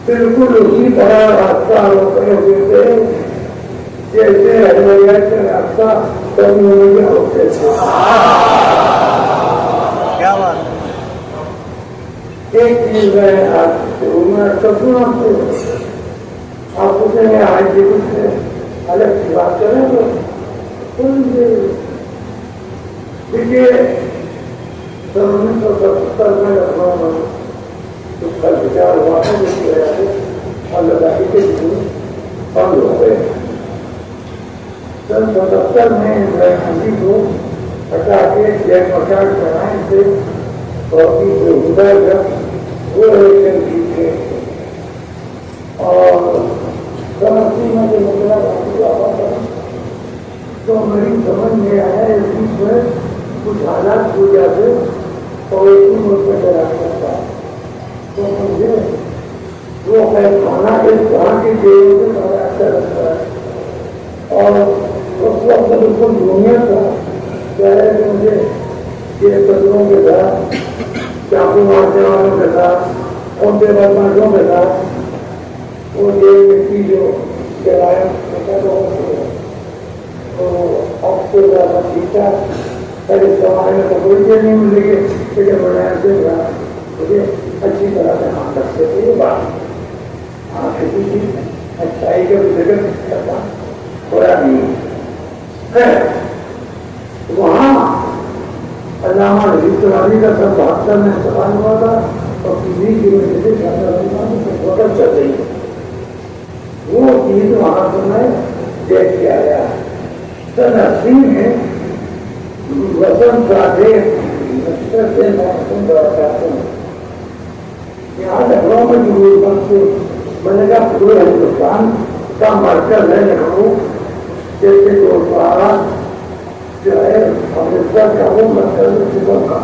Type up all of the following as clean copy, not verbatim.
बिल्कुल उसी तरह रास्ता रोकने हुए थे जैसे हरिया के रास्ता कभी होते थे। क्या बात एक चीज है सपना से आप पूछेंगे आज जी कुछ अलग की बात करें तो देखिए 1977 में लखनऊ में उसका विचार हुआ था जिसकी वजह से और लद्दाखी के बंद हो गए। 1977 में इंदिरा गांधी को हटा के जयप्रकाश नारायण से जो उदय वो इलेक्शन जीते और 1980 में जो इंदिरा गांधी आवा था तो मेरी समझ में आया इस बीच में कुछ हालात हो जाते और एक मुल्क में रास्ता था तो मुझे वो खाना इस तरह की जेल से बड़ा अच्छा लगता है और उस वक्त बिल्कुल दुनिया था चाहे मुझे ये कदमों के साथ चाकू मारने वालों के साथ उनके बदमाशों के साथ वो जेल मिट्टी जो जलाया तो ऑक्सीजन ज़्यादा पीता पहले समाज में तो कोई चीज़ नहीं मिलेगी लेकिन बनाया से मुझे अच्छी तरह से हाँ रखते थे ये बात हाँ किसी की अच्छाई का जिक्र करता थोड़ा नहीं है। वहाँ अल्लामा रहीम का सब 72 में सवाल हुआ था और किसी की वजह से बहुत चल रही है वो चीज वहाँ पर मैं देख के आया। 80 में वसंत राधे से मैं चाहता हूँ यहाँ लखनऊ में जो से मैंने कहा पूरे हिंदुस्तान का मरकज है लखनऊ जैसे गुरुद्वारा जो है अमृतसर का वो मरकज है सिखों का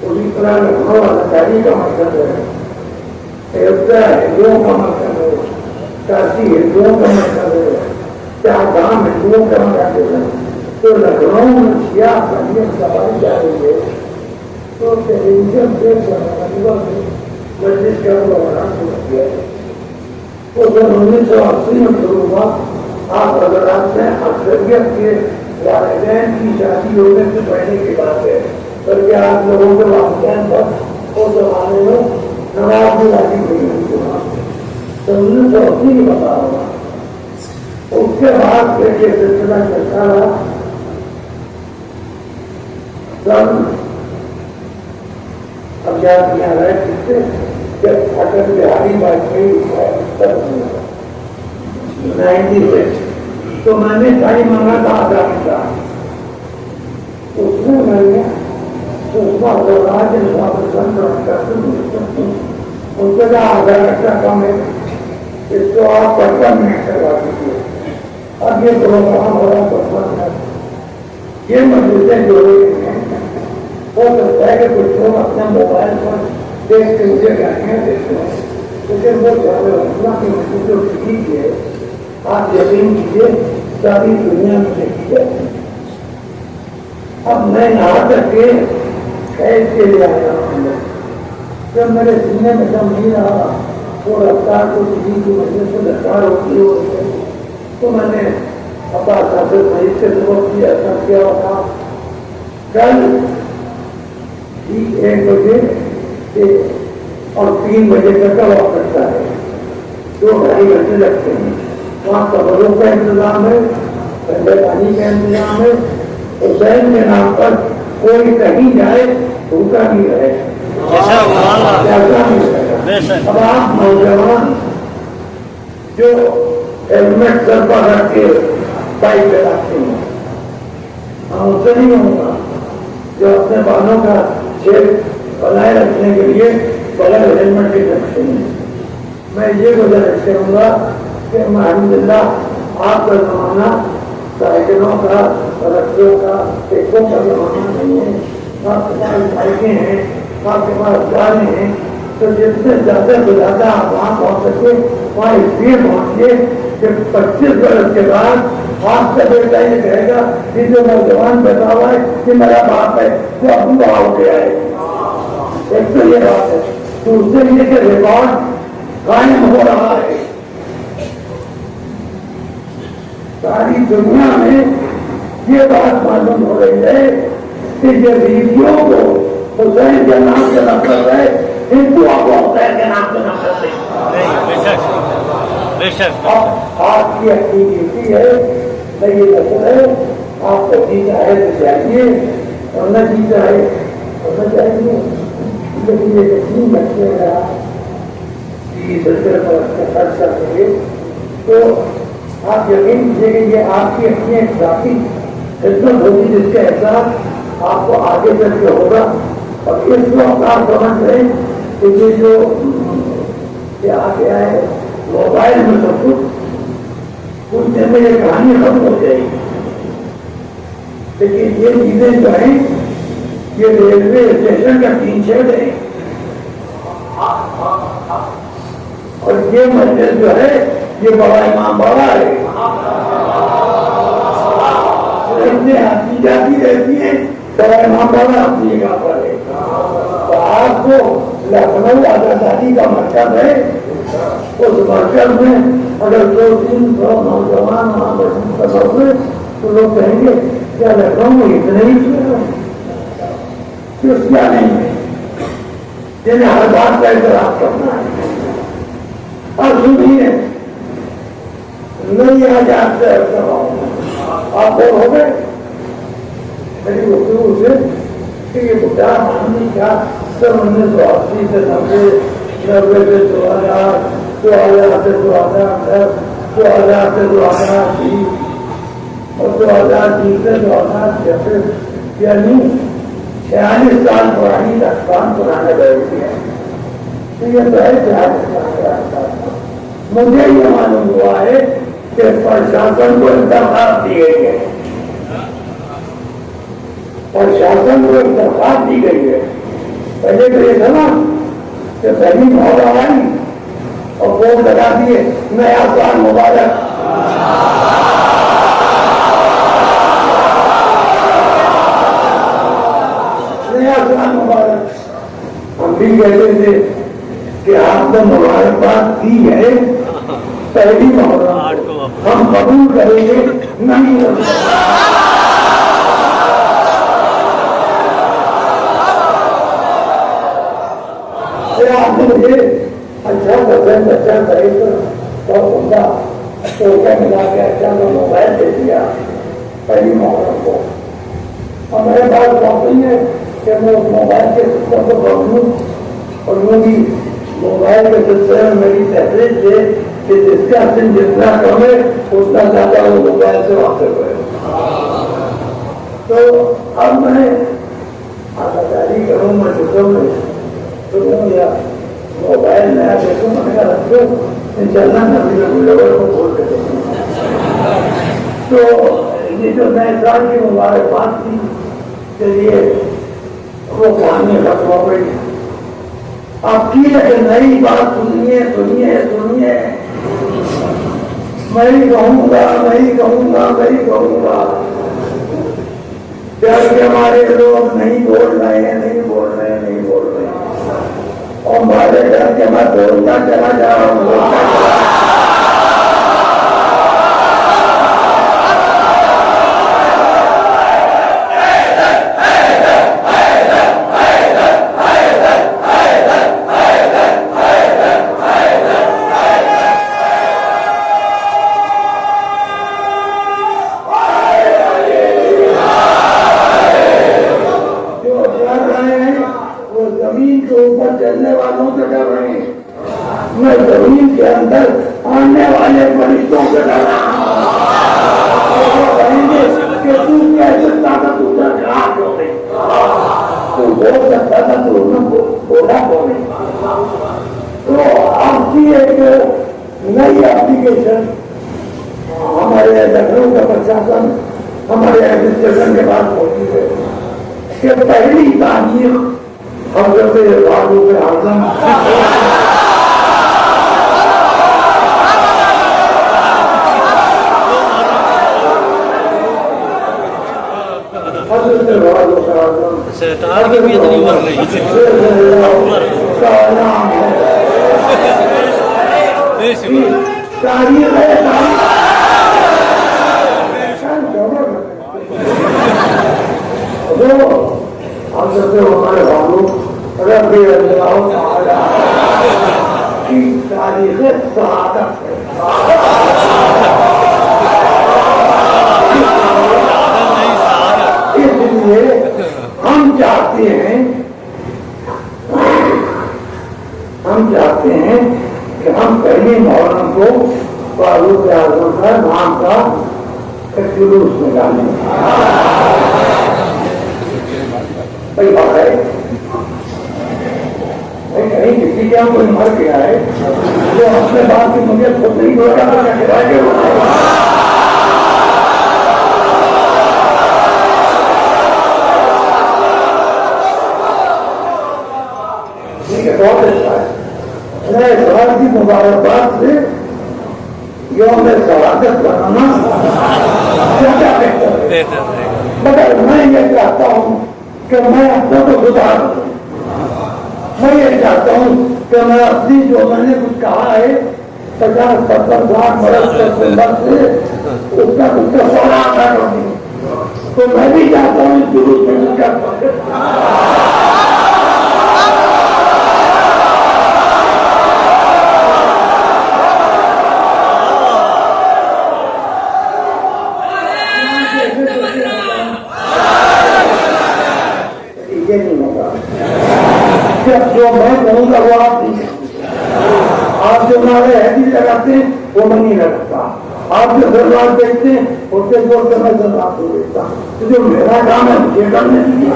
उसी तरह लखनऊ अलाकारी का मरकज है अयोध्या हिंदुओं का मरकज है काशी हिंदुओं का मरकज है चारधाम हिंदुओं का मरकज है। तो लखनऊ में शिया पंडित सवारी जा रही है तो टेलीविजन से मस्जिद का बनाना शुरू किया है। तो जब 1980 में शुरू हुआ आप अगर आपने अक्सरियत के वालिदैन की शादी होने से पहले की बात है बल्कि आप लोगों के वालिदैन पर उस जमाने में नवाब की शादी हुई तो 1980 की बता रहा उसके बाद देखिए सिलसिला चलता रहा अज्ञात यहाँ रहे किससे जब अटल बिहारी वाजपेयी 96 तो मैंने साड़ी मंगा था आजादी का उसमें मैंने सुषमा स्वराज उनसे का आधार रखा कम है इसको आप 55 मिनट करवा दीजिए। अब ये प्रोग्राम हो रहा 55 मिनट ये मजबूतें जोड़े हो सकता है कि कुछ लोग अपने मोबाइल पर देख के मुझे गाड़ियाँ देखते हैं लेकिन वो रखना की मजबूत ठीक है आप यकीन कीजिए सारी दुनिया में देखी जाती है। अब मैं यहाँ तक के कैद के लिए आया हूँ जब मेरे सीने में दम नहीं रहा वो रफ्तार को किसी की वजह से रफ्तार होती है तो मैंने अपना साबित मरीज से सबक किया ऐसा किया था कल ठीक 1 बजे से और 3 बजे तक का वक्त लगता है 2-2.5 घंटे लगते हैं। वहाँ कब्रों का इंतजाम है ठंडे पानी का इंतजाम है हुसैन के नाम पर कोई कहीं जाए भूखा नहीं रहे अब आप नौजवान जो हेलमेट सर पर रख के बाइक चलाते हैं उससे नहीं होगा जो अपने बालों का छेद बनाए रखने के लिए बगैर हेलमेट के रखते हैं। मैं ये गुजारिश करूँगा कि अल्हम्दुलिल्लाह आपका जमाना साइकिलों का रस्सियों का टेकों का जमाना नहीं है आपके पास बाइकें हैं आपके पास गाड़े हैं तो जिससे ज़्यादा से ज़्यादा आप वहाँ पहुँच सके वहाँ इसलिए पहुँचिए कि 25 वर्ष के बाद आपका बेटा ये कहेगा कि जो नौजवान बैठा हुआ है कि मेरा बाप है वो अब हो गया है। एक तो ये बात है दूसरे ये कि रिकॉर्ड कायम हो रहा है। सारी दुनिया में ये बात मालूम हो रही है कि यजीदियों को हुसैन के नाम से नफरत है, हिंदुओं को हुसैन के नाम से नफरत है। बेशक बेशक। अब आपकी एक्टिविटी है, नई नस्ल है, आपको जीता है तो चाहिए और न जीता है तो न चाहिए। लेकिन ये यकीन रखिएगा कि दूसरे पर खर्च करेंगे तो आप यकीन कीजिए ये आपकी अपनी एक जाति खिदमत होगी जिसके एहसास आपको आगे चल के होगा। और इस वक्त आप समझ रहे कि ये जो क्या गया है मोबाइल में सब कुछ दिन में ये कहानी खत्म हो जाएगी। लेकिन ये चीजें जो है ये रेलवे स्टेशन का टीन शेड है और ये मंदिर जो है ये बड़ा इमाम बाबा है। इतने आती जाती रहती है, बड़ा इमाम बाबा अपनी जगह पर है। तो आपको लखनऊ आजादी का मकसद है, उस मकसद में अगर 200-300 नौजवान वहां बैठे तो लोग कहेंगे क्या लखनऊ में इतने ही क्या नहीं है जिन्हें हर बात का इतराज करना है। और सुनिए नहीं आजाद से आप बोल हो गए मेरी गुफ्तगू से कि ये बुढ़ा आदमी का 1980 से 90 से 2000 से 2010 2000 से 2020 और 2020 से 2036 यानी 46 साल पुरानी दास्तान पुराने बैठ है। तो ये मुझे ये मालूम हुआ है कि प्रशासन को एक दरखास्त दी गई है, प्रशासन को एक दरखास्त दी गई है। पहले तो ये था ना कि पहली मोहल्ला आई और बोर्ड लगा दिए नया साल मुबारक। नया साल मुबारक। हम भी कहते थे कि आपने मुबारकबाद दी है पहली मुहर्रम, हम कबूल करेंगे नहीं। आपने मुझे अच्छा पसंद अच्छा करे तो उनका तो क्या मिला के अच्छा तो मोबाइल दे दिया पहली मुहर्रम को। और मेरे पास कॉपी है कि मैं उस मोबाइल के सिस्टम को पढ़ूँ और मुझे मोबाइल के सिलसिले में मेरी तहरीर थे कि जिसका दिन जितना कम है उतना ज्यादा वो मोबाइल से वाकिफ है। तो अब मैं आजादी करूँ मैं शुरू में शुरू या मोबाइल नया देखूँ मैंने कहा रखो इंशाल्लाह नबी लोगों को बोल के देखूँ। तो ये जो नए साल की मुबारकबाद थी चलिए वो कहानी खत्म हो गई। अब की लेकिन नई बात सुनिए सुनिए सुनिए। मैं ही कहूँगा मैं ही कहूँगा मैं ही कहूँगा डर के हमारे लोग नहीं बोल रहे हैं नहीं बोल रहे हैं नहीं बोल रहे हैं और हमारे डर के मैं बोलता चला जा रहा हूँ। मैं जमीन के अंदर आने वाले फरिश्तों से डरा कहेंगे कि तू कैसे ताकत उधर खराब हो गई, तू बोल सकता था तो उन्होंने बोला बोले। तो आपकी एक नई एप्लीकेशन हमारे लखनऊ का प्रशासन हमारे एडमिनिस्ट्रेशन के पास पहुंची है कि पहली तारीख हजरत फारूक आजम की भी इतनी उम्र नहीं तारीख है हम सबसे हमारे भालू रबी अल्लाह ताला की तारीख सआदत इसलिए हम चाहते हैं कि हम पहली मुहर्रम को फारूक आजम का नाम का एक जुलूस निकालें। भाई बात है कहीं किसी के यहाँ कोई मर गया है जो अपने बात की मुझे खुद नहीं बोला ठीक है, बहुत अच्छा है। मैं सवाल की मुबारकबाद से यौम शहादत बनाना क्या बेहतर है, मगर मैं ये चाहता हूँ कि मैं अपने को सुधार दूँ। मैं ये चाहता हूँ कि मैं अपनी जो मैंने कुछ कहा है 50-70 साल बरस से उसका सोना कर दूँ, तो मैं भी चाहता हूँ इस जुलूस में कर जो मैं कहूँगा वो आप नहीं सकते। आप जो नारे हैदी लगाते हैं वो मैं नहीं लगाता। आप जो दरबार देखते हैं उससे बोलते मैं दरबार को देखता। तो जो मेरा काम है मुझे करने दीजिए।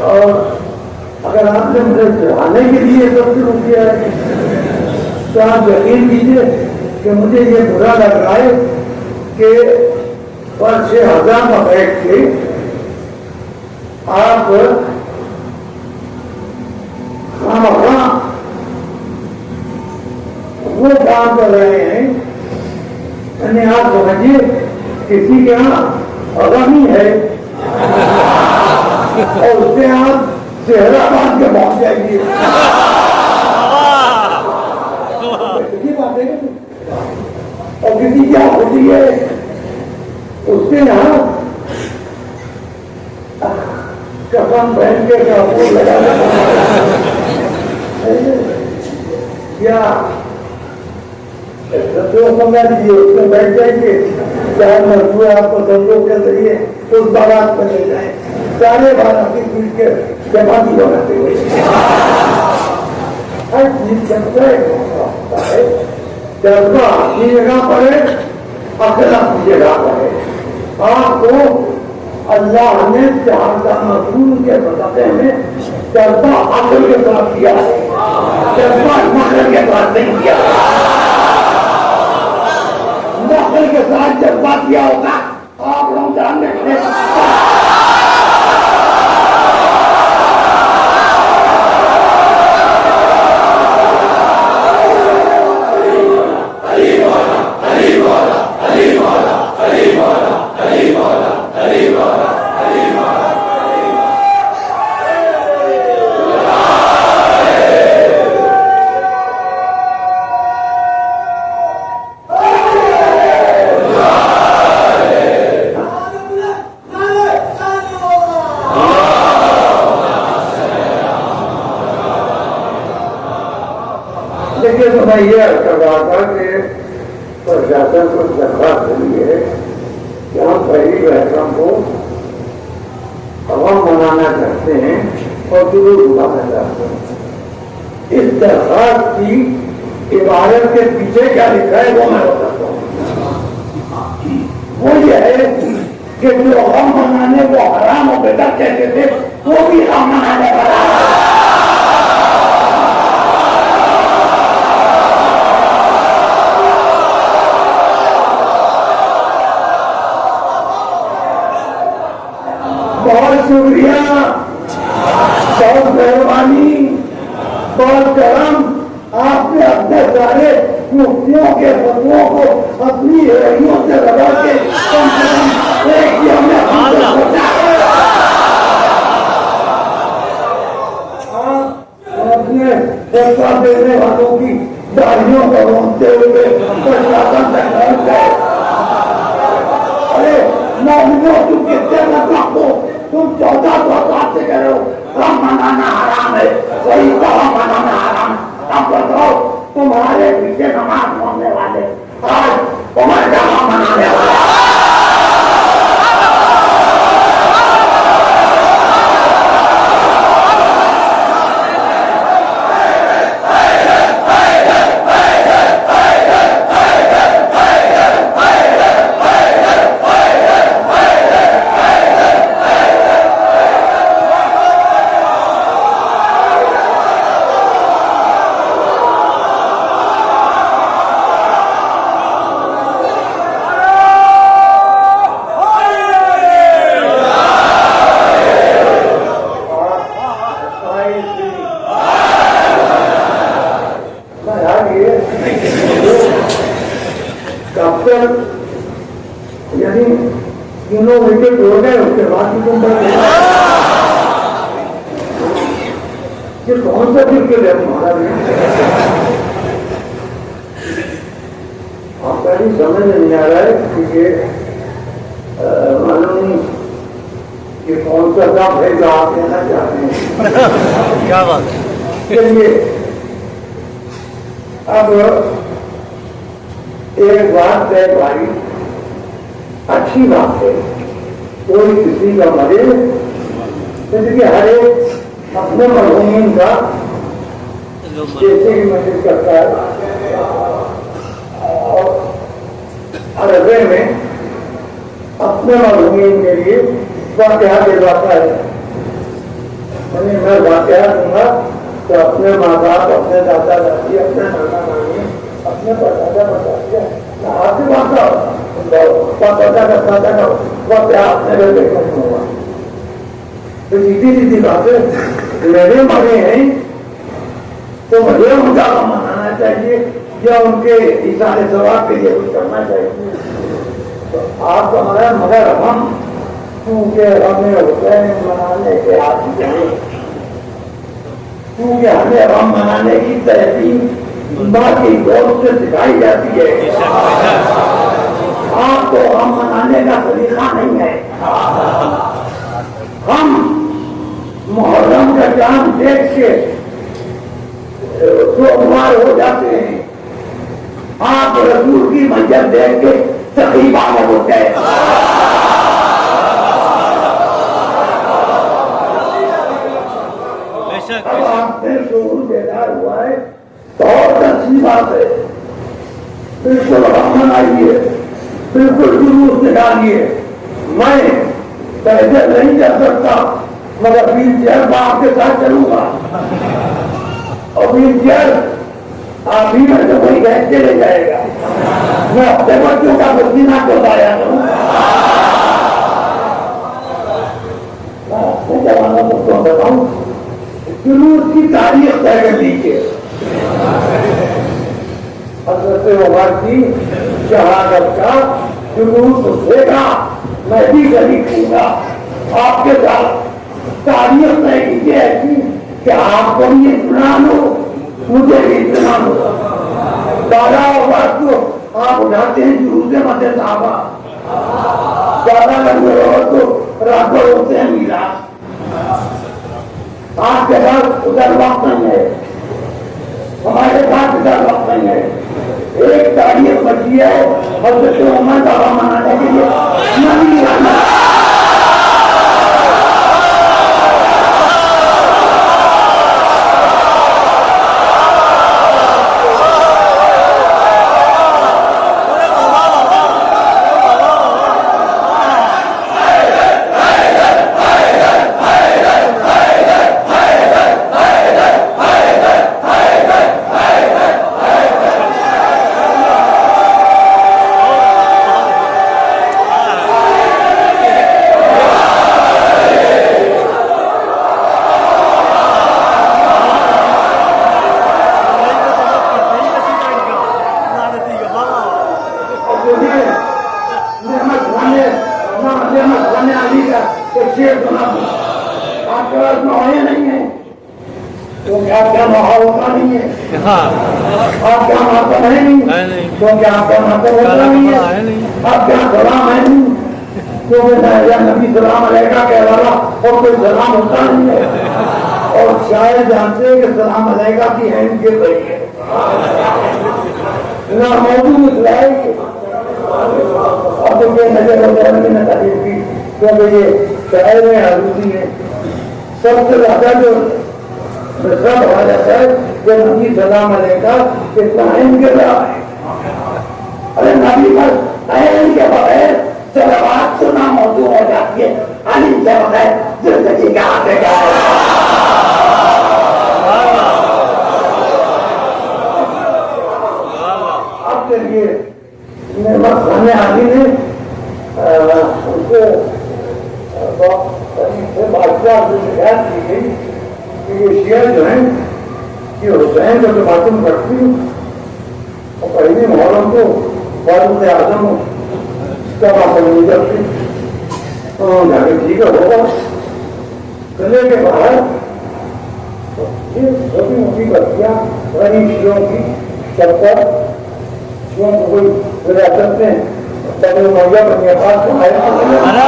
और अगर आपने मुझे चढ़ाने के लिए सब शुरू किया है तो आप यकीन कीजिए कि मुझे ये बुरा लग रहा है कि पर 6,000 का बैठ के आप वो काम कर रहे हैं। यानी आप समझिए किसी के यहाँ आगामी है और उससे आप चेहरा बांध के पहुंच जाएंगे। और किसी क्या होती है उससे यहाँ कसम पहन के कपूर लगा या समझा दीजिए उसमें बैठ जाएंगे, चाहे मजबूर आपको संयोग के जरिए उस बारात पर ले जाए, सारे बारात की पीट के जमा भी बनाते हुए हर चीज होता है। जज्बा अपनी जगह पर है, अकल अपनी जगह पर है। आपको अल्लाह ने 4 मजबूर के बताते में जज्बा अकल के साथ किया है, जज्बा नकल के साथ नहीं किया। नकल के साथ जज्बा किया होगा आप लोग जान रखते हैं। देखिए तो मैं ये कर रहा था कि प्रशासन को दरख्वास्त मिली है कि हम पहली महकम को अवाम मनाना चाहते हैं और जुलूस उठाना चाहते हैं। इस दरख्वास्त की इबारत के पीछे क्या लिखा है वो मैं बताता हूँ। वो ये है कि जो हम मनाने को हराम और बेटा कहते थे वो भी हम मनाने वाला शुक्रिया, बहुत मेहरबानी, बहुत करम। आपने अपने सारे मुफ्तियों के फतवों को अपनी रहियों से लगा के कम से कम एक ही हमने अपने फतवा देने वालों की दाढ़ियों को रोकते हुए प्रशासन तक पहुंच गए। अरे मौलवियों, तुम कितने मतलब को तुम 1400 साल से कह रहे हो हम मनाना हराम है, वही तो हम मनाना हराम। अब बताओ, तुम्हारे पीछे नमाज पढ़ने वाले आज तुम्हारे जमा मनाने वाले यदि तीनों विकेट हो गए उसके बाद तुम ये कौन सा विकेट है तुम्हारा? आपका भी समझ नहीं आ रहा है कि ये मालूम ये कौन सा काम है जो आप कहना चाहते हैं। क्या बात है? चलिए, अब एक बात तय भाई, अच्छी बात है, कोई किसी का मरे, क्योंकि हर एक अपने मरहूमीन का जैसे ही मस्जिद करता है और अरबे में अपने मरहूमीन के लिए वाक़या दिलवाता है। यानी मैं वाक़या दूंगा तो अपने माँ बाप, अपने दादा दादी, अपने नाना नानी, अपने परदादा परदादी आपकी बात होगा तो सीधी सीधी बात है। मेरे मरे हैं तो मुझे उनका मनाना चाहिए या उनके इशारे सवाब के लिए कुछ करना चाहिए। तो आप हमारा मगर हम क्योंकि हमें हुसैन मनाने के आदि हैं, क्योंकि हमें हम मनाने की तहसील बाकी दोस्त से सिखाई जाती है। आपको हम मनाने का तरीका नहीं है। हम मुहर्रम का चांद देख के सोमवार हो जाते हैं, आप रसूल की मंजर देख के तकरीबा होते हैं। अब आपने शोर बेदार हुआ है बहुत अच्छी बात है, बिल्कुल हम मनाइए, बिल्कुल जुलूस निकालिए। मैं पैसे नहीं कर सकता मगर व्हील चेयर में आपके साथ चलूंगा और व्हील चेयर आप ही में से कोई गैस के ले जाएगा। मैं अपने बच्चों का पसीना को लाया करूंगा। अपने जवानों को तो बताऊं, जुलूस की तारीख तय कर लीजिए। हज़रत उमर की शहादत का जुलूस उठेगा, मैं भी शरीक हूँगा। आपके साथ तारीख तय कीजिए ऐसी कि आपको भी इत्मीनान हो, मुझे भी इत्मीनान हो। दादा उमर को आप उठाते हैं जुलूस मदे साहबा, दादा लंबे तो रातों होते हैं मीरा। आपके पास उधर वक्त नहीं है, हमारे पास उधर वक्त नहीं है। एक तारीख बची है हज़रत उमर का मनाने के लिए नहीं आना। नहीं है। हाँ आप क्या माता है नहीं, नहीं क्योंकि आपका माता होता नहीं है। नहीं आप क्या सलाम है नहीं, क्योंकि या नबी सलाम अलैका कह वाला और कोई सलाम होता नहीं है। और शायद जानते हैं कि सलाम अलैका की हैंड गिर रही है ना, मौजूद लाएगी और तो ये नजर वगैरह की न तारीफ की, क्योंकि ये शायर में आलूसी है। सबसे ज्यादा जो सब हो जाता है कि नबी सलाम अलैका कितना अहम गिर रहा है। अरे नबी पर अहम के बगैर सलावत सुना मौजूद हो जाती है, अली के बगैर जिंदगी कहाँ पे जाए। अब देखिए मेहमान खाने आदि ने उनको बादशाह से शिकायत की गई कि ये शेयर जो है कि हुसैन को तो मालूम करती हूँ और पहली मुहर्रम को फारूक आजम का मालूम नहीं करती, तो जाके ठीक है होगा। किले के बाहर छोटी मोटी बच्चियां गरीब शियों की सबकर शियों को कोई विरासत में तब मैया बनिया पास आया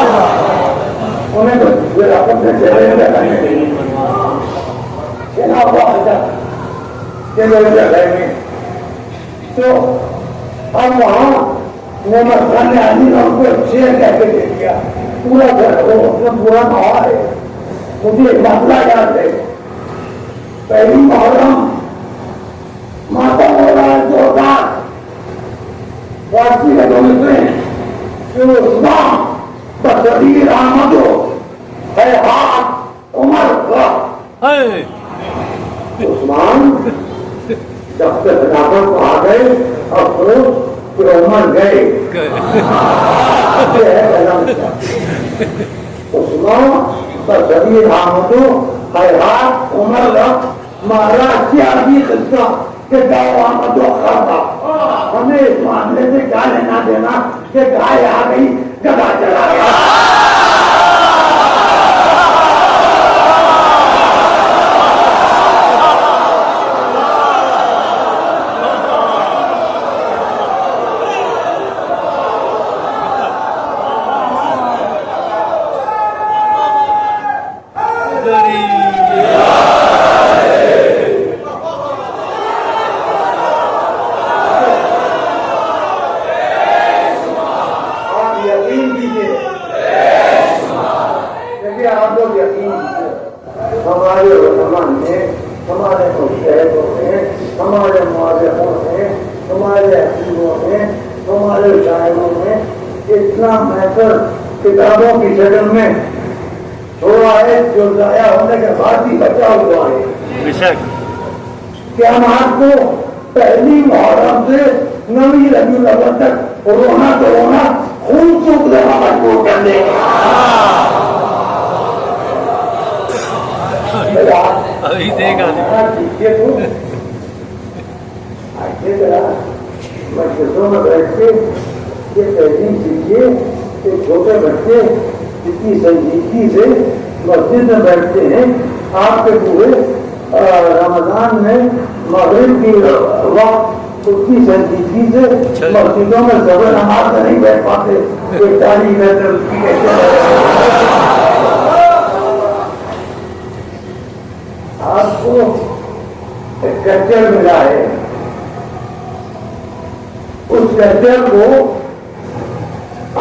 उन्हें तो विरासत में चले जाएंगे तो अब वहां मोहम्मद खान ने आदमी ने उनको शेर कहके दे दिया। पूरा घर उसमें पूरा माहौल है। मुझे एक मसला याद है, पहली मुहर्रम माता हो रहा है जोरदार वापसी लगों में फिर उस्मान बसरी रहमत है हाथ उमर का उस्मान जब से खिलाफत को आ गए अफसोस फिर उमर गए। उस्मान बसरी रहमत है हाथ उमर का महाराज की आदमी किस्सा के गाँव आमद था। हमें इस मामले से क्या लेना देना कि गाय आ गई गधा चला गया। हमारे उलमा ने, हमारे मुश्तहिदों ने, हमारे मुआज़िबों ने, हमारे हकीमों ने, हमारे शायरों ने इतना बेहतर किताबों की शक्ल में छोड़ा है जो जाया होने के बाद ही बचा हुआ है। क्या आपको पहली मुहर्रम से नवी रबीउल अव्वल तक रोना तो रोना खून सूख देना मजबूर कर देगा। अभी देगा मस्जिदों में बैठ के ये तहजीब सीखिए कि छोटे बच्चे जितनी संजीदगी से मस्जिद में बैठते हैं, आपके पूरे रमजान में मगरिब की वक्त उतनी संजीदगी से मस्जिदों में ज़बर नमाज में नहीं बैठ पाते। आपको एक कल्चर मिला है, उस कल्चर को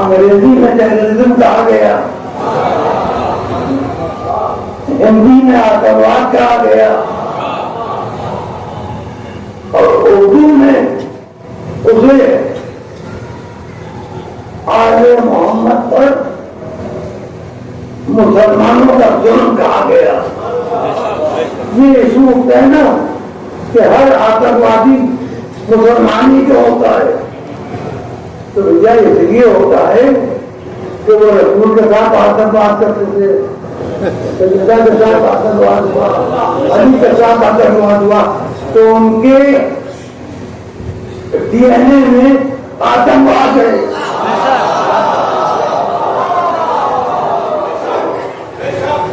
अंग्रेजी में टेररिज्म कहा गया, हिंदी में आतंकवाद कहा गया और उर्दू में उसे आले मोहम्मद पर मुसलमानों का जुल्म कहा गया। ये सूख है ना कि हर आतंकवादी मुसलमानी जो होता है, तो भैया इसलिए होता है कि वो रसूल के साथ आतंकवाद करते थे, सैयदा के साथ आतंकवाद हुआ, अली के साथ आतंकवाद हुआ, तो उनके डीएनए में आतंकवाद है।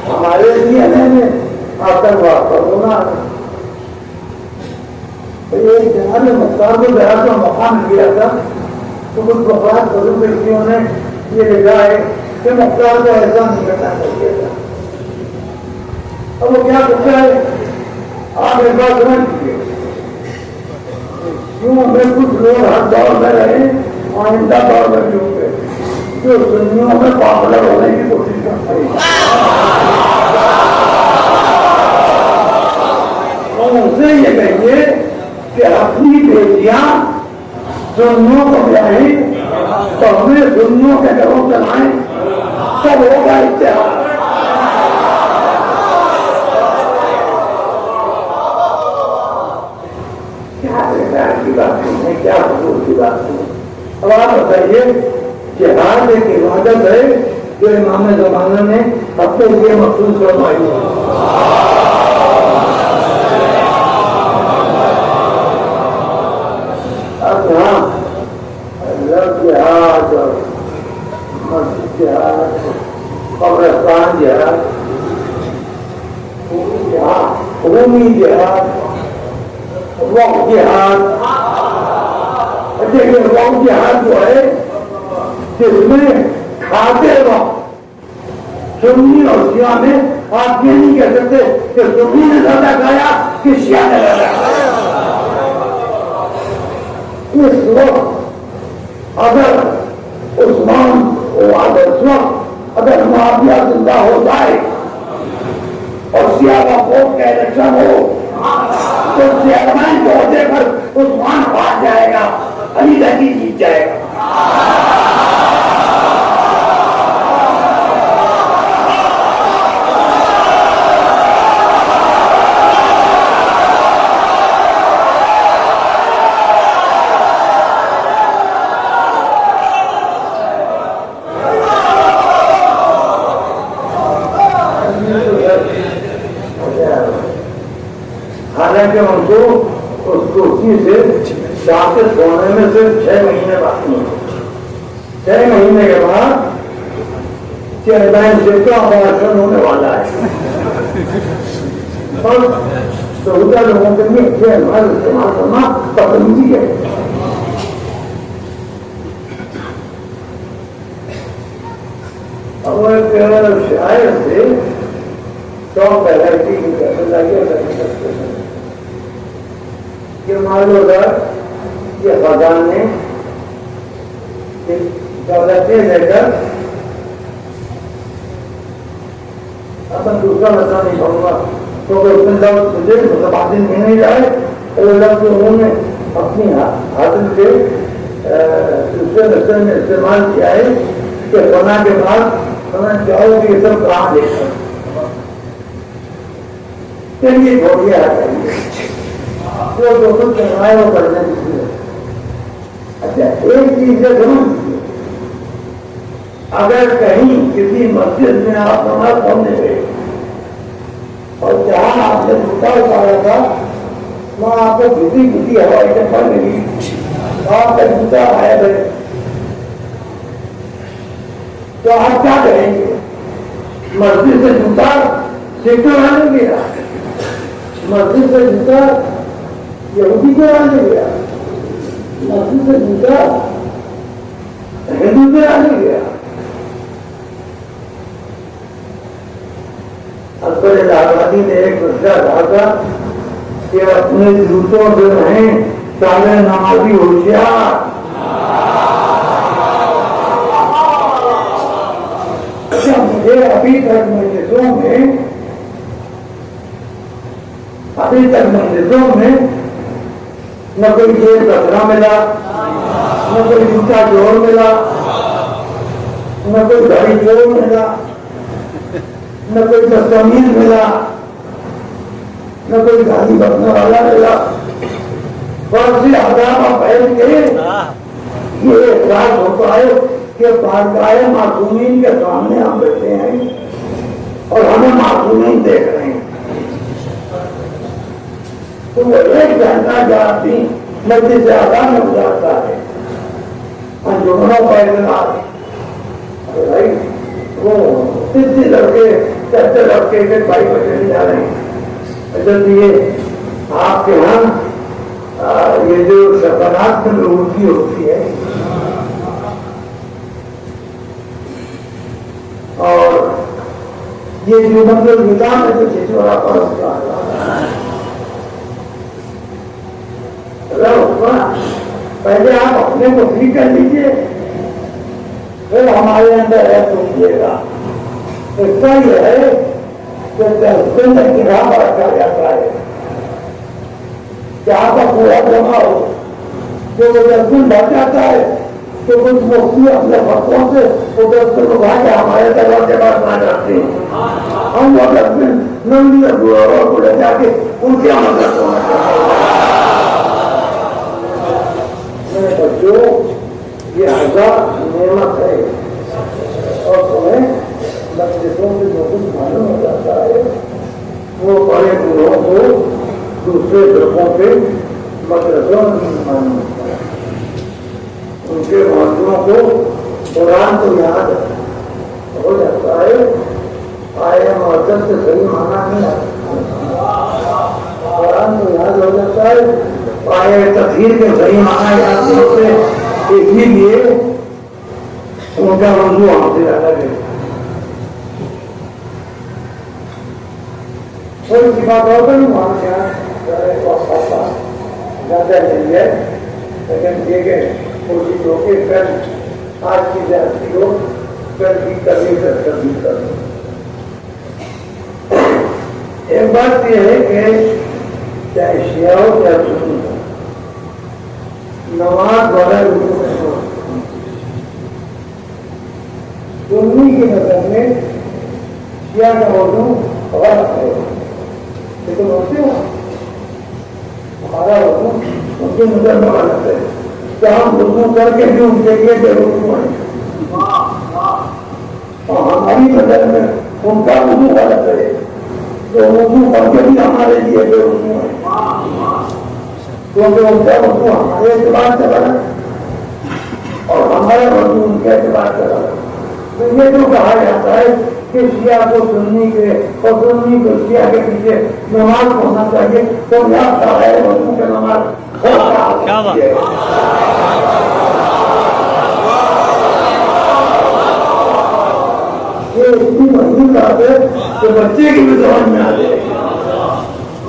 हमारे डीएनए में आतंकवाद का होना तो एक जगह में मुख्तार को जरा सा मौका मिल गया था, तो कुछ बफात करूँ व्यक्तियों ने ये लिखा है कि मुख्तार को ऐसा नहीं करना चाहिए था। अब वो क्या पूछा है, आप एक बात समझ लीजिए, क्यों हमें कुछ लोग हर दौर में रहे, आइंदा दौर में भी होंगे जो दुनिया में पॉपुलर होने की कोशिश करते हैं। उनसे ये कहिए कि अपनी बेटियां सुन्नियों को ब्याहें तो हमें सुन्नियों के घरों चलाएं, तब होगा इतिहास। क्या बेकार की बात है, क्या हजूर की बात है। अब आप बताइए, जिहाद एक इबादत है जो इमाम ज़माना ने अपने लिए मखसूस फरमाई है। जिहाद, मस्जिद जिहाद, कब्रिस्तान जिहाद, भूमि जिहाद, वक्त जिहाद। देखिए वक्त जिहाद जो है जिसमें खाते वक्त सुन्नी और शिया में आप ये नहीं कह सकते कि सुन्नी ने ज्यादा खाया कि शिया ने ज्यादा खाया। इस वक्त अगर उस्मान उस वक्त अगर मुआविया जिंदा हो जाए और शिया का वोट का इलेक्शन हो तो चेयरमैन को देकर उस्मान हार जाएगा, अली लगी जीत जाएगा। हालांकि उनको उस कुर्सी से शासित होने में सिर्फ 6 महीने बाकी हैं। 6 महीने के बाद चेयरमैनशिप का ऑपरेशन होने वाला है और 14 लोगों के लिए चेयरमैन इस्तेमाल करना पसंदी है। अब एक शायर से 100 वैरायटी की कहते कि मान लो अगर ये खजान ने दौलतें लेकर, अपन दूसरा मसला नहीं कहूँगा तो उसमें दौलत मुझे मुतबादिल में नहीं जाए और लफ्ज़ उन्होंने अपनी हासिल के दूसरे नस्ल में इस्तेमाल किया है कि बना के बाद समझ जाओ कि ये सब कहाँ देखा चलिए छोड़िए आ जाइए जो दोनों चढ़ाए वो करने दीजिए। अच्छा एक चीज से समझ, अगर कहीं किसी मस्जिद में आप नमाज पढ़ने गए और जहां आपने जूता उतारा था वहां आपको घिसी घिसी हवाई चप्पल मिली, आपका जूता गायब है, तो आप क्या करेंगे? मस्जिद से जूता सीखने वाले गया, मस्जिद से जूता यहूदी के आने गया, मस्जिद से जूता हिंदू के आने गया। अकबर इलाहाबादी ने एक दूसरा कहा था कि अपने जूतों से रहें सारे नमाजी होशियार। मुझे अभी तक मस्जिदों में न कोई जेब कचरा मिला, न कोई जूता जोड़ मिला, न कोई घड़ी जोड़ मिला, न कोई दस्तावेज मिला, न कोई गाड़ी बरतने वाला मिला। से आदाब पहल के ये एहसास होता है कि बारगाह मासूमीन के सामने हम बैठे हैं और हमें मासूमीन देख रहे हैं। तो वो एक घंटा जाती मस्जिद से आदाब में गुजारता है, अंजुमनों का अरे भाई वो तीसरी लड़के चलते लड़के के भाई बच्चे नहीं जा रहे हैं। जब ये आपके यहाँ ये जो सकारात्मक प्रवृत्ति होती है और ये जो मतलब विधान है जो छिछोरा पर पहले आप अपने को फ्री कर लीजिए, फिर हमारे अंदर है सुनिएगा। इसका ये है कि दर्शन की राह पर रखा जाता है कि आपका पूरा जमा हो, जो दर्शन बढ़ जाता है तो कुछ मुक्ति अपने भक्तों से वो दर्शन उठा के हमारे दरवाजे पर आ जाते हैं। हम वो दर्शन नंदी और को ले जाके उनके मदद बच्चों, ये हजार नियमक है और तुम्हें मस्जिदों से जो कुछ मालूम हो जाता है वो बड़े गुरुओं को दूसरे ग्रहों के मदरसों में मालूम होता है। उनके महत्वों को कुरान को याद हो जाता है। आया मदद से सही माना नहीं आता, कुरान को याद हो जाता है। आया तफसीर के सही माना याद नहीं होते, इसीलिए उनका मौजूद हमसे अलग है। थोड़ी सी बात और करूँ वहाँ से ज्यादा नहीं है, लेकिन ठीक है कोशिश होगी फिर आज की जाती हो फिर भी कभी कभी कर। एक बात यह है कि चाहे शिया हो चाहे सुन्नी हो, नमाज वाला सुन्नी की नजर में शिया का मौजूद गलत है, लेकिन होते हो हमारा वजू उनकी नजर में गलत है। तो हम वजू करके भी उनके लिए बेवजू है और हमारी नजर में उनका वजू गलत है, तो वजू करके भी हमारे लिए बेवजू है, क्योंकि उनका वजू हमारे एतबार से गलत और हमारा वजू उनके एतबार से गलत। तो ये जो कहा जाता है कि शिया को सुन्नी के और सुन्नी को शिया के पीछे नमाज होना चाहिए, तो याद है वजू के नमाज क्या बात है। ये इतनी मजबूत बात है कि बच्चे की भी समझ में आ जाएगी।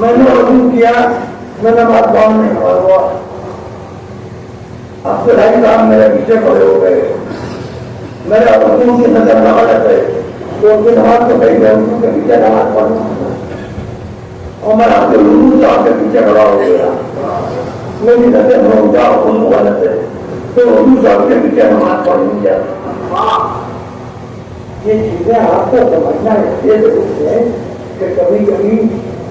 मैंने वजू किया, मैंने बात बात नहीं हुआ, अब तो ढाई साहब मेरे पीछे खड़े हो गए, मेरा वजू की नजर न गलत है, तो उनकी नमाज तो कहीं वजू के पीछे नमाज पढ़ना और मैं आपके वजू साहब के पीछे खड़ा हो गया, मेरी नजर में उठा वजू गलत है, तो वजू साहब के पीछे नमाज पढ़नी चाहिए। ये चीजें आपको समझना इसलिए जरूरी है कि कभी कभी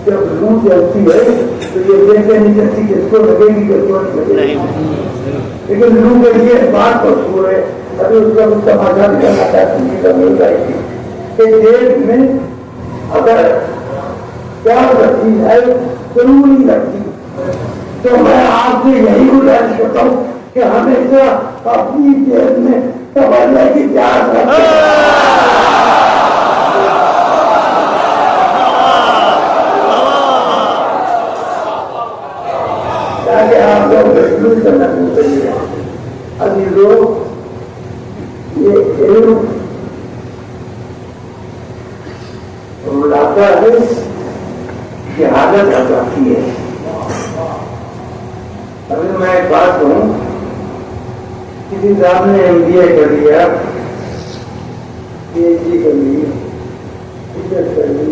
जब लू चलती है तो ये देखते नहीं चलती किसको लगेगी किसको नहीं लगेगी, लेकिन लू के लिए बात को छोड़े अभी उसका कुछ समाधान करना चाहती है मिल जाएगी कि देश में अगर प्यार रखी है जरूरी रखी, तो मैं आपसे यही गुजारिश करता हूँ कि हमेशा अपनी जेब में तवज्जो की प्यार रखें। ताकि आप लोग महसूस करना चाहिए। अभी लोग ये लाता है कि हालत जाती है। अभी मैं एक बात कहूँ, किसी साहब ने MBA कर लिया, PhD कर ली, टीचर कर ली,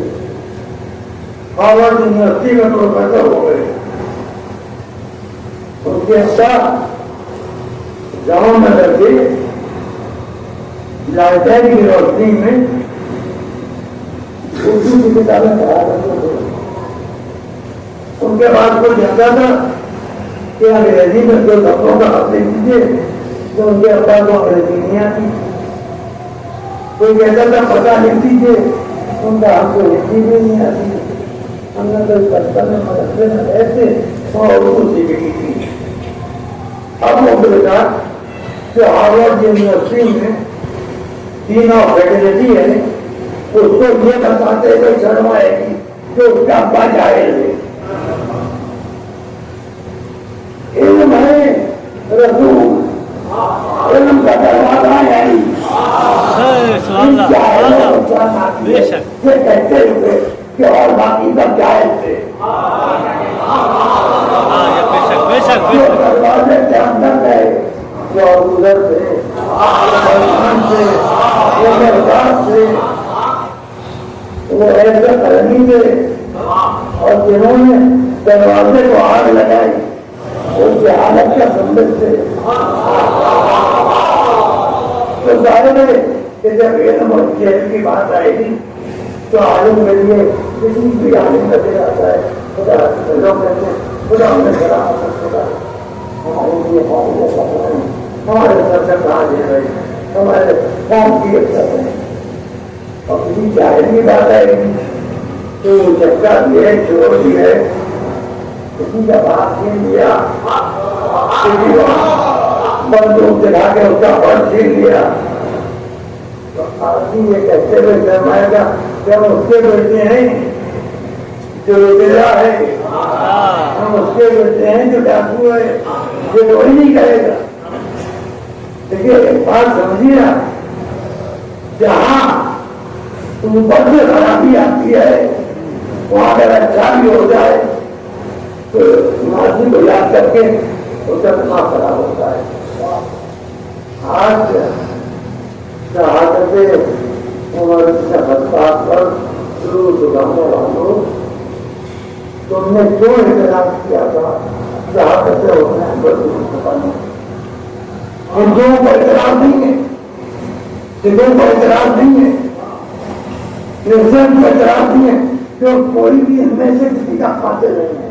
हार्वर्ड यूनिवर्सिटी में प्रोफेसर हो गए, उसके साथ गांव में लगे लाइब्रेरी की रोशनी में उर्दू की किताबें पढ़ा करते थे। उनके बाद कोई कहता था कि अंग्रेजी में जो लफ्जों का अर्थ लिख दीजिए, तो उनके अब्बा को अंग्रेजी नहीं आती। कोई कहता था पता लिख दीजिए, उनका हमको हिंदी भी नहीं आती। हमने तो बचपन में मदरसे में रहते और उर्दू सीख ली थी। अब वो बेटा जो हार्वर्ड यूनिवर्सिटी में तीन ऑफ फैकल्टी है, उसको ये बताते हुए शर्माएगी जो उसका अब्बा जाहिल है। इन बात आती है, बेशक। ये कहते हुए कि और बाकी सब जायज थे, हाँ ये बेशक बेशक जो बेशक। दरवाजे के अंदर गए, जो उधर से, वो बर्दाश्त से, वो ऐसे करनी थे, और जिन्होंने दरवाजे को आग लगाई उनकी हालत का संदेश थे। तो जाहिर है कि जब ये नंबर जेल की बात आएगी तो आलिम के लिए किसी भी आलिम का दिल आता है, खुदा लोग कहते हैं खुदा हमें खड़ा खुदा हमारे लिए हमारे सर से कहा दे रहे, हमारे कौन की अच्छा है, और किसी जाहिर की बात आएगी तो झटका दिए, छोड़ दिए, किसी का बात नहीं लिया, किसी को बंदूक दिखा के उसका फर्ज छीन लिया, तो आदमी ये कहते हुए शर्माएगा जब उसके बेटे हैं जो लुटेरा है, हम उसके बेटे हैं जो डाकू है, ये तो ही नहीं करेगा। देखिए एक बात समझिए ना, जहां ऊपर से खराबी आती है वहां अगर अच्छा भी हो जाए तो माजी को याद करके उसका दिमाग खराब होता है। आज शहादत उमर पर तुमने क्यों इतराज किया था? शहादत हिंदुओं को इतराज नहीं है, सिखों को इतराज नहीं है, क्रिश्चियन को इतराज नहीं है, जो कोई भी इनमें से किसी का कातिल नहीं है।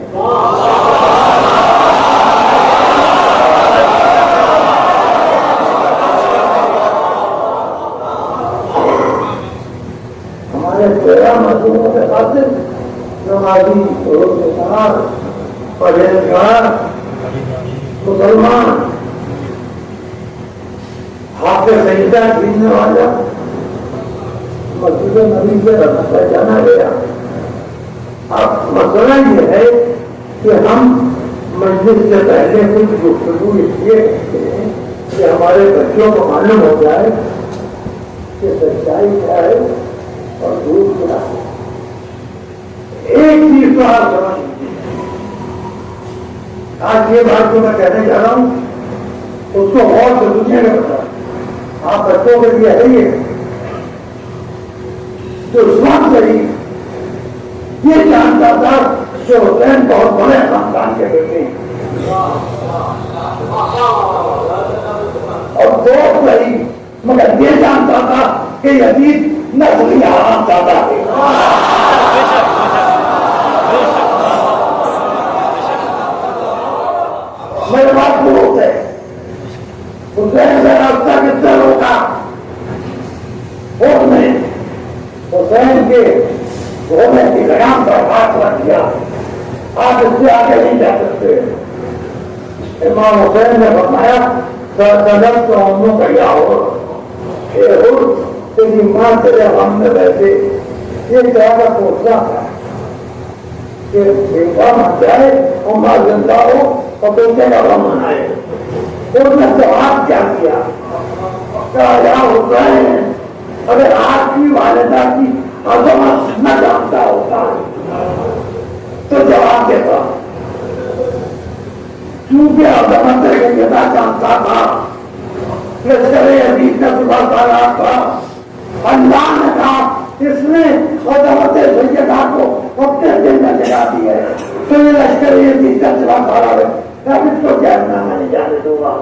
हमारे 13 मजदूरों के कातिल नमाजी, रोज़गार, परहेजगार, मुसलमान, हाथ संहिता छीनने वाला मस्जिद नबी से पहचाना गया। अब मसला ये है कि हम मस्जिद से पहले कुछ गुफ्तगू इसलिए करते हैं कि हमारे बच्चों को मालूम हो जाए कि सच्चाई क्या है और झूठ क्या है। एक चीज तो आप समझ लीजिए, आज ये बात जो मैं कहने जा रहा हूं उसको और तो दुनिया में बता, आप बच्चों के लिए है ये जो इस्लाम सही ये जानता था कि हुसैन बहुत बड़े खानदान के बेटे हैं, और बहुत सही मगर ये जानता था कि यजीद नस्ली आराम ज्यादा है। मेरे बात बहुत है, हुसैन का रास्ता किससे रोका? उसने हुसैन के घोड़े की लगाम पर हाथ रख दिया, आप इससे आगे नहीं जा सकते। इमाम हुसैन ने बताया सदर तो हमों का या हो तेरी मां तेरे हम में बैठे, ये ज्यादा सोचना था कि बेटा मर जाए और मां जिंदा हो और बेटे का गम मनाए। उसने जवाब क्या किया? या हुसैन अगर आपकी वालिदा की अजमत न जानता होता तो जवाब देता, क्योंकि अजमत ना जानता था, लश्कर अजीज का सुबह सारा था, अल्लाह ने कहा इसने अजमत सैयदा को अपने दिल में जगा दी है, तो ये लश्कर अजीज का सुबह सारा है, तब इसको जानना नहीं जाने दूंगा।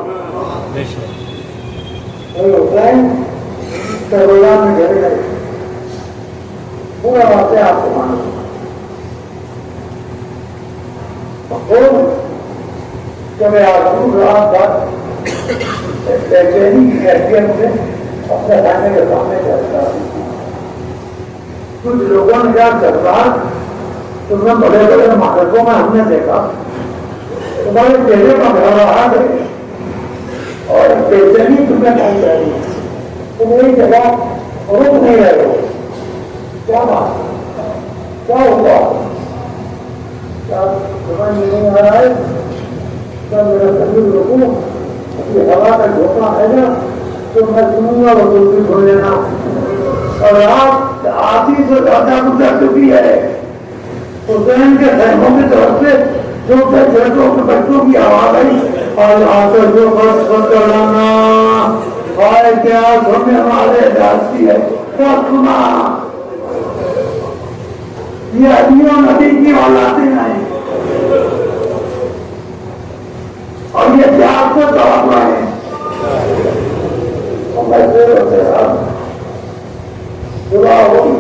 हुसैन करबला में घर गए, पूरा बातें आपको मालूम। जब आजू रात तक बेचैनी की हैसियत से अपने खाने के सामने चलता, कुछ लोगों ने कहा सरकार तुमने बड़े बड़े महारतों में हमने देखा तुम्हारे चेहरे का घबराहट है और बेचैनी तुम्हें नहीं रह रही, तुम एक जगह रुक नहीं रहे हो, क्या बात, क्या हुआ? क्या समझ नहीं आ रहा है? क्या मेरा शरीर रुकू, ये हवा का झोंका है ना तो मैं सुनूंगा, वो दूसरी खोल लेना। और आप आधी से ज्यादा गुजर चुकी है। हुसैन के सहमों की तरफ से छोटे छोटों के बच्चों की आवाज आई और आकर जो चलाना और क्या सुनने वाले जाती है क्या सुना। ये अदियों नदी की औलादें आई और ये प्यार से दौड़ रहे हैं। सुबह हुई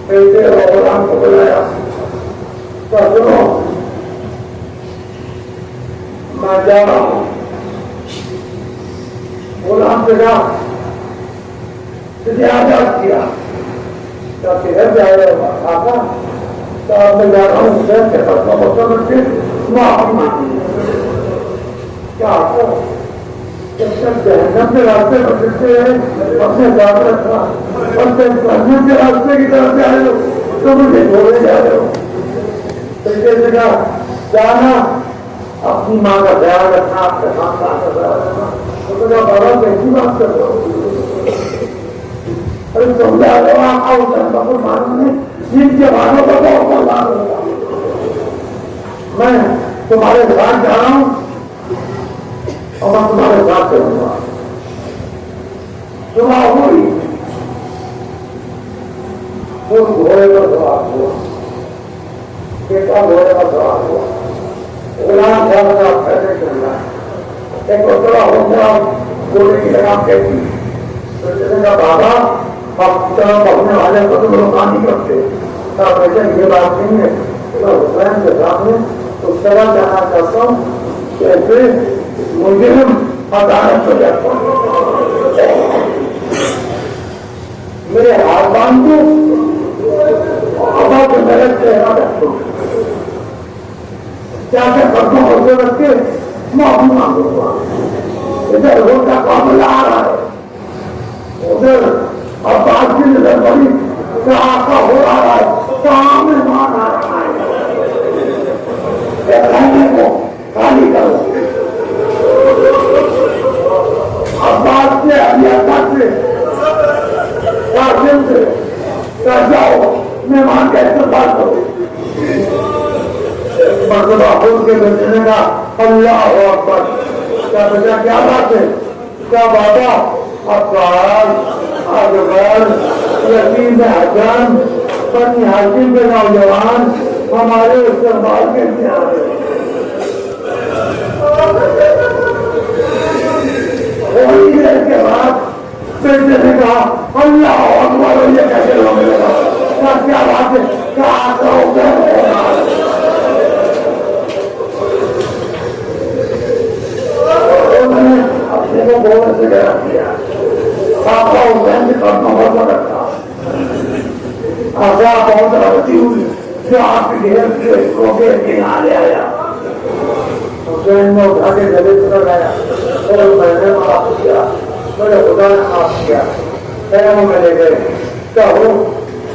गुलाम को बुलाया तो सुनो मैं जा रहा हूं। गुलाम से कहा तुझे आजाद किया क्या किधर जा रहे हो आका तो अब मैं जा रहा हूँ हुसैन के पास के माफी मांगी क्या आपको जब तक जहन्नम के रास्ते पर चलते हैं अपने याद रखना और जहन्नम के रास्ते की तरफ जा रहे हो तो मुझे छोड़े जा रहे हो। तरीके से कहा जाना अपनी माँ का ख्याल रखना आपके खानदान का ख्याल रखना। तो कहा बाबा कैसी बात कर रहे हो अरे समझा रहे हो आप मालूम नहीं जिन जवानों का बहुत लाभ होगा। मैं तुम्हारे साथ जा रहा हूँ और मैं तुम्हारे साथ करूंगा। सुबह हुई वो घोड़े पर सवार हुआ बेटा घोड़े पर सवार हुआ गुलाम साहब कैसे चल रहा है एक बड़ा हो गया घोड़े की लगाम कैसी तो बाबा आप पढ़ने वाले को तो लोग नहीं करते वैसे ये बात नहीं है तो हुसैन के सामने उस तरह जाना चाहता हूँ कैसे मुझे अदालत हो जाता मेरे हाथ बांध दो अब मेरे चेहरा रखो क्या क्या करता होते रख के माफी मांगूंगा। इधर रोड का मामला आ रहा है उधर अब बात की नजर पड़ी कहा का हो रहा है कहाँ में मान आ रहा है को खाली करो। अब्बास से अलियाता से कासिम से कह जाओ मेहमान का इस्तेमाल करो। मर्तबा खुद के बेचने का अल्लाह अकबर क्या बेटा क्या बात है क्या बाबा अब्बास अकबर यतीम हसन बनी हाशिम के नौजवान हमारे इस्तेमाल के लिए आ रहे थोड़ी देर के बाद बेटे ने कहा अल्लाह अकबर ये कैसे हो गया क्या बात है क्या अपने को बोलने से गया किया पापा हुसैन के कर्म होता रखा आशा बहुत रहती हुई जो आपके घेर से इसको घेर के यहाँ ले आया हुसैन ने उठा के गले से लगाया और मैंने माफ किया मेरे खुदा ने माफ किया पैरों में ले गए क्या हो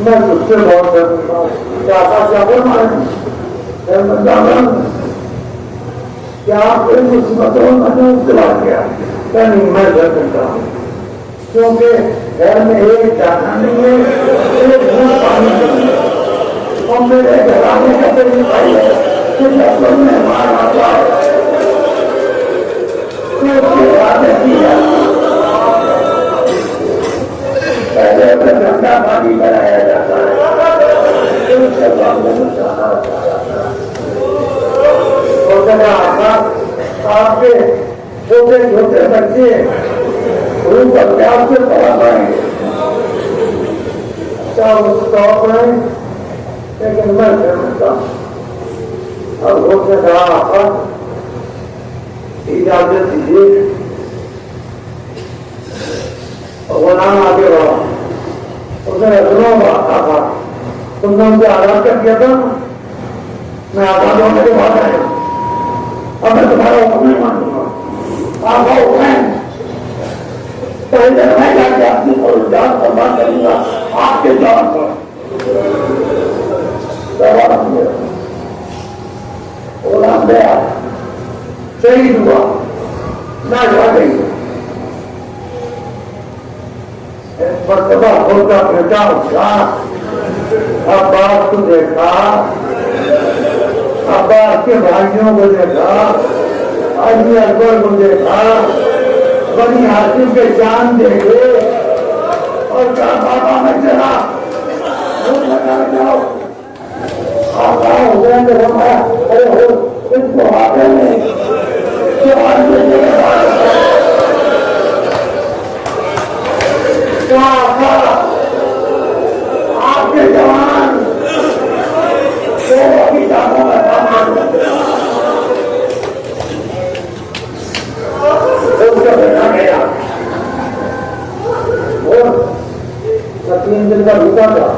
मैं तुझसे बहुत डरता हूँ क्या था क्या क्या कोई मुसीबतों में चला गया क्या नहीं मैं डर सकता हूँ क्योंकि घर में एक दाना नहीं है एक घूट पानी नहीं है और मेरे घर आने का तो नहीं पाई है कि डॉक्टर ने मार आता है पहले अपने गंदा पानी बनाया जाता है आपके छोटे छोटे बच्चे उनको प्यार से पढ़ा पाएंगे अच्छा उसका लेकिन मैं समझता अब उसने कहा इजाजत दीजिए गुलाम आगे बढ़ा उसने सुनो आता था तुमने उनसे आजाद कर दिया था मैं आजाद होने के बाद आया अब मैं तुम्हारा हुक्म नहीं मानूंगा आप हुसैन पहले मैं जाके अपनी और जान बर्बाद करूंगा आपके जान पर गुलाम गया शहीद हुआ ना जा गई मर्तबा होता बेटा उठा, अब्बास को देखा, अब्बास के भाइयों को देखा, अली अकबर को देखा, बनी हाशिम के चांद देखे और कहा बाबा मैं चला लगा जाओ आता हो गया हमारा। अरे हो इसको आगे में आपके जवान अभी दामों में काम उसका बैठा गया और 3 दिन का रुका था।